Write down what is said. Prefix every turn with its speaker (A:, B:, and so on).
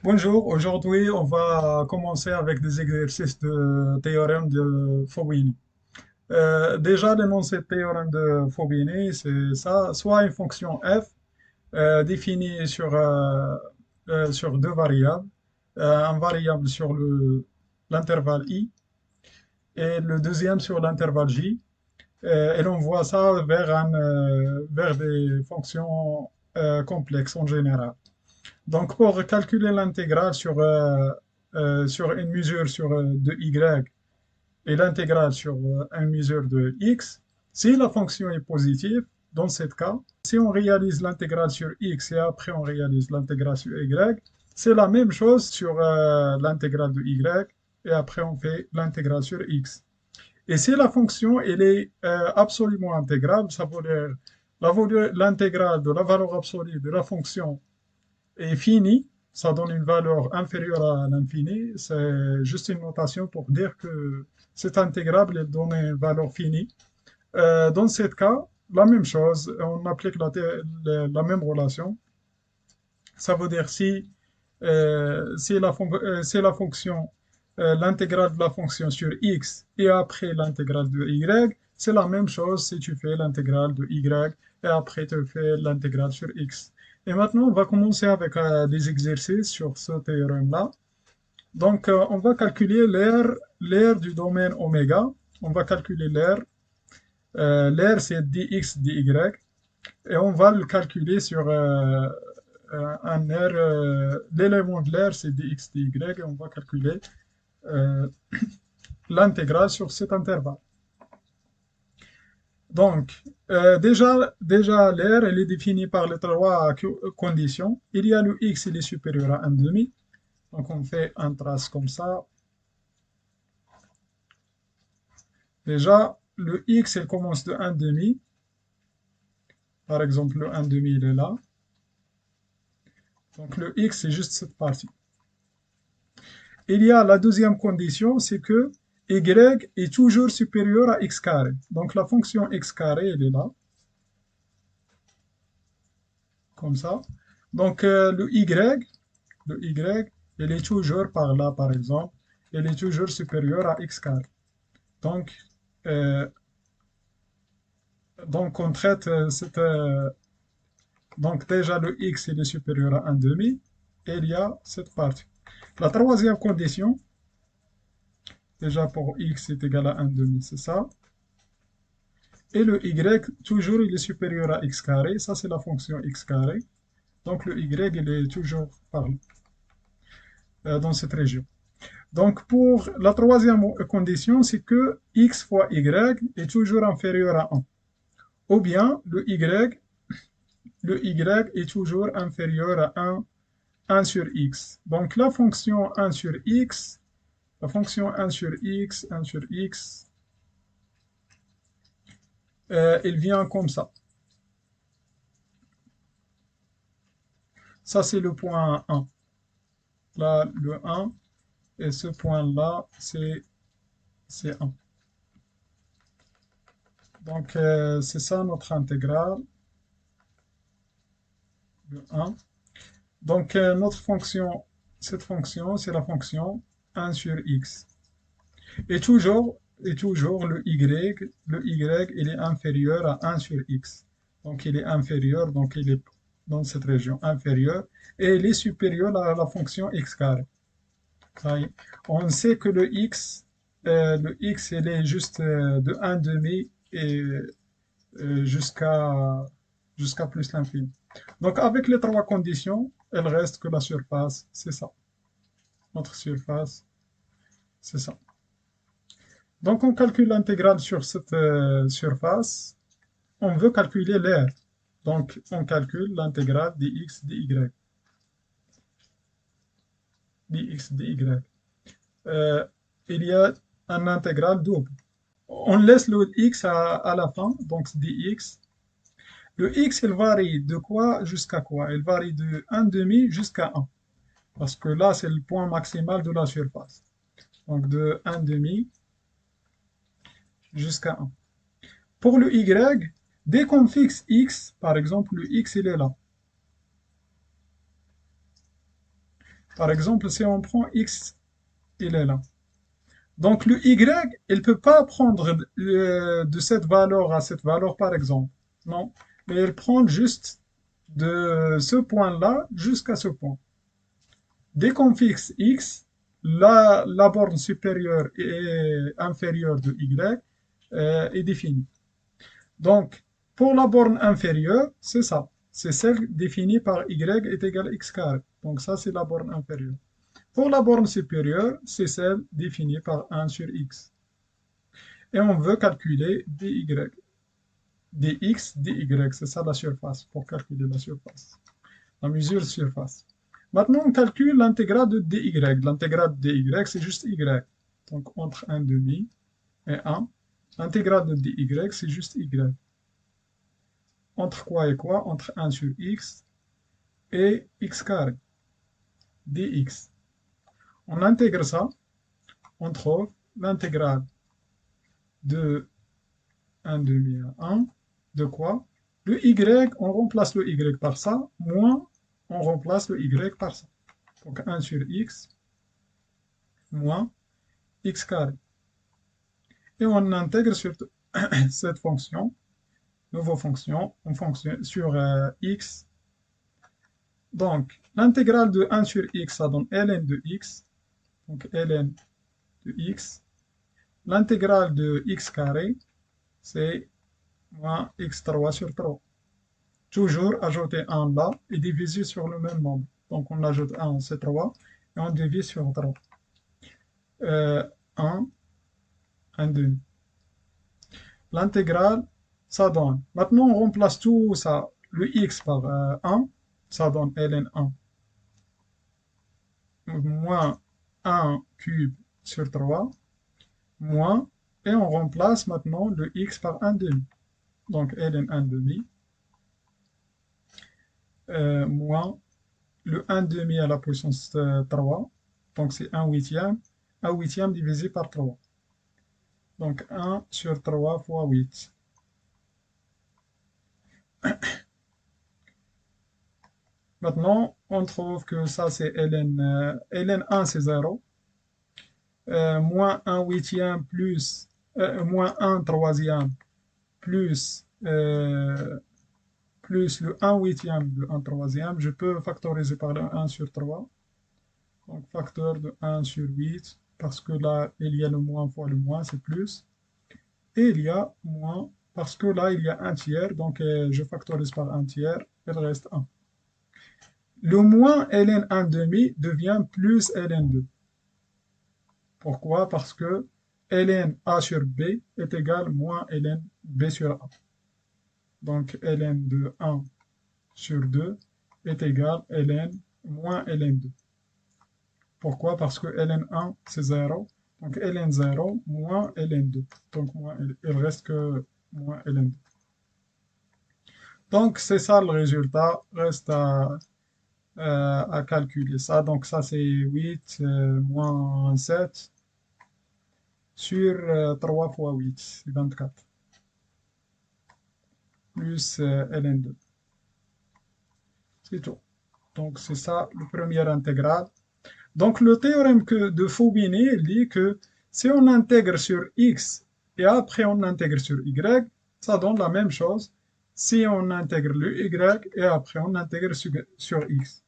A: Bonjour, aujourd'hui on va commencer avec des exercices de théorème de Fubini. Déjà l'énoncé de théorème de Fubini, c'est ça, soit une fonction f définie sur deux variables, un variable sur l'intervalle i et le deuxième sur l'intervalle j, et l'on voit ça vers des fonctions complexes en général. Donc, pour calculer l'intégrale sur une mesure de y et l'intégrale sur une mesure de x, si la fonction est positive, dans ce cas, si on réalise l'intégrale sur x et après on réalise l'intégrale sur y, c'est la même chose sur l'intégrale de y et après on fait l'intégrale sur x. Et si la fonction elle est absolument intégrable, ça veut dire l'intégrale de la valeur absolue de la fonction est fini, ça donne une valeur inférieure à l'infini. C'est juste une notation pour dire que c'est intégrable et donne une valeur finie. Dans ce cas, la même chose, on applique la même relation. Ça veut dire si la fonction, l'intégrale de la fonction sur x et après l'intégrale de y, c'est la même chose si tu fais l'intégrale de y et après tu fais l'intégrale sur x. Et maintenant, on va commencer avec des exercices sur ce théorème-là. Donc, on va calculer l'aire du domaine oméga. On va calculer l'aire. L'aire, c'est dx, dy. Et on va le calculer sur un aire. L'élément de l'aire, c'est dx, dy. Et on va calculer euh, l'intégrale sur cet intervalle. Donc, déjà l'aire, elle est définie par les trois conditions. Il y a le x, il est supérieur à 1,5. Donc, on fait un trace comme ça. Déjà, le x, il commence de 1,5. Par exemple, le 1,5, il est là. Donc, le x, c'est juste cette partie. Il y a la deuxième condition, c'est que y est toujours supérieur à x carré. Donc, la fonction x carré, elle est là. Comme ça. Donc, le y, il est toujours par là, par exemple. Il est toujours supérieur à x carré. Donc, euh, donc on traite donc déjà le x il est supérieur à 1,5 et il y a cette partie. La troisième condition, déjà pour x est égal à 1,5, c'est ça. Et le y, toujours il est supérieur à x carré, ça c'est la fonction x carré. Donc le y il est toujours par là, dans cette région. Donc pour la troisième condition, c'est que x fois y est toujours inférieur à 1. Ou bien le y est toujours inférieur à 1 sur x. Donc la fonction 1 sur x, la fonction 1 sur x, 1 sur x, elle vient comme ça. Ça, c'est le point 1. Là, le 1, et ce point-là, c'est 1. Donc, c'est ça notre intégrale, le 1. Donc, notre fonction, cette fonction, c'est la fonction 1 sur x. Et toujours le y, il est inférieur à 1 sur x. Donc, il est inférieur, donc il est dans cette région inférieure, et il est supérieur à la fonction x carré. Ça y est. On sait que le x, il est juste de 1,5 et jusqu'à plus l'infini. Donc, avec les trois conditions, il reste que la surface, c'est ça. Notre surface, c'est ça. Donc, on calcule l'intégrale sur cette surface. On veut calculer l'aire. Donc, on calcule l'intégrale dx dy. Dx dy. Euh, il y a un intégral double. On laisse le x à la fin, donc dx. Le x, il varie de quoi jusqu'à quoi? Il varie de 1,5 jusqu'à 1. Parce que là, c'est le point maximal de la surface. Donc, de 1,5 jusqu'à 1. Pour le y, dès qu'on fixe x, par exemple, le x, il est là. Par exemple, si on prend x, il est là. Donc le y, il ne peut pas prendre de cette valeur à cette valeur, par exemple. Non, mais il prend juste de ce point-là jusqu'à ce point. Dès qu'on fixe x, la borne supérieure et inférieure de y est définie. Donc, pour la borne inférieure, c'est ça. C'est celle définie par y est égal à x carré. Donc ça, c'est la borne inférieure. Pour la borne supérieure, c'est celle définie par 1 sur x. Et on veut calculer dy. dx, dy, c'est ça la surface, pour calculer la surface. La mesure de surface. Maintenant, on calcule l'intégrale de dy. L'intégrale de dy, c'est juste y. Donc, entre 1 demi et 1. L'intégrale de dy, c'est juste y. Entre quoi et quoi? Entre 1 sur x et x carré. dx. On intègre ça. On trouve l'intégrale de 1 demi à 1. De quoi? Le y, on remplace le y par ça, moins on remplace le y par ça. Donc 1 sur x moins x carré. Et on intègre sur cette fonction, nouvelle fonction, on fonctionne sur x. Donc l'intégrale de 1 sur x, ça donne ln de x. Donc ln de x. L'intégrale de x carré, c'est moins x3 sur 3. Toujours ajouter 1 là et diviser sur le même nombre. Donc on ajoute 1, c'est 3, et on divise sur 3. 1, 1 demi. L'intégrale, ça donne. Maintenant, on remplace tout ça, le x par 1, ça donne ln 1 moins 1 cube sur 3, moins, et on remplace maintenant le x par 1 demi. Donc ln 1 demi, moins le 1 demi à la puissance 3, donc c'est 1 huitième divisé par 3. Donc 1 sur 3 fois 8. Maintenant, on trouve que ça c'est ln 1 c'est 0, moins 1 huitième plus, moins 1 troisième plus, plus le 1 huitième de 1 troisième, je peux factoriser par le 1 sur 3. Donc facteur de 1 sur 8, parce que là, il y a le moins fois le moins, c'est plus. Et il y a moins, parce que là, il y a un tiers, donc je factorise par un tiers, il reste 1. Le moins ln 1 demi devient plus ln 2. Pourquoi? Parce que ln a sur b est égal moins ln b sur a. Donc ln de 1 sur 2 est égal ln moins ln 2. Pourquoi? Parce que ln1 c'est 0. Donc ln0 moins ln2. Donc il reste que moins ln2. Donc c'est ça le résultat. Reste à calculer ça. Donc ça c'est 8 moins 7 sur 3 fois 8, c'est 24. Plus ln2. C'est tout. Donc c'est ça le premier intégral. Donc le théorème de Faubinet dit que si on intègre sur x et après on intègre sur y, ça donne la même chose si on intègre le y et après on intègre sur x.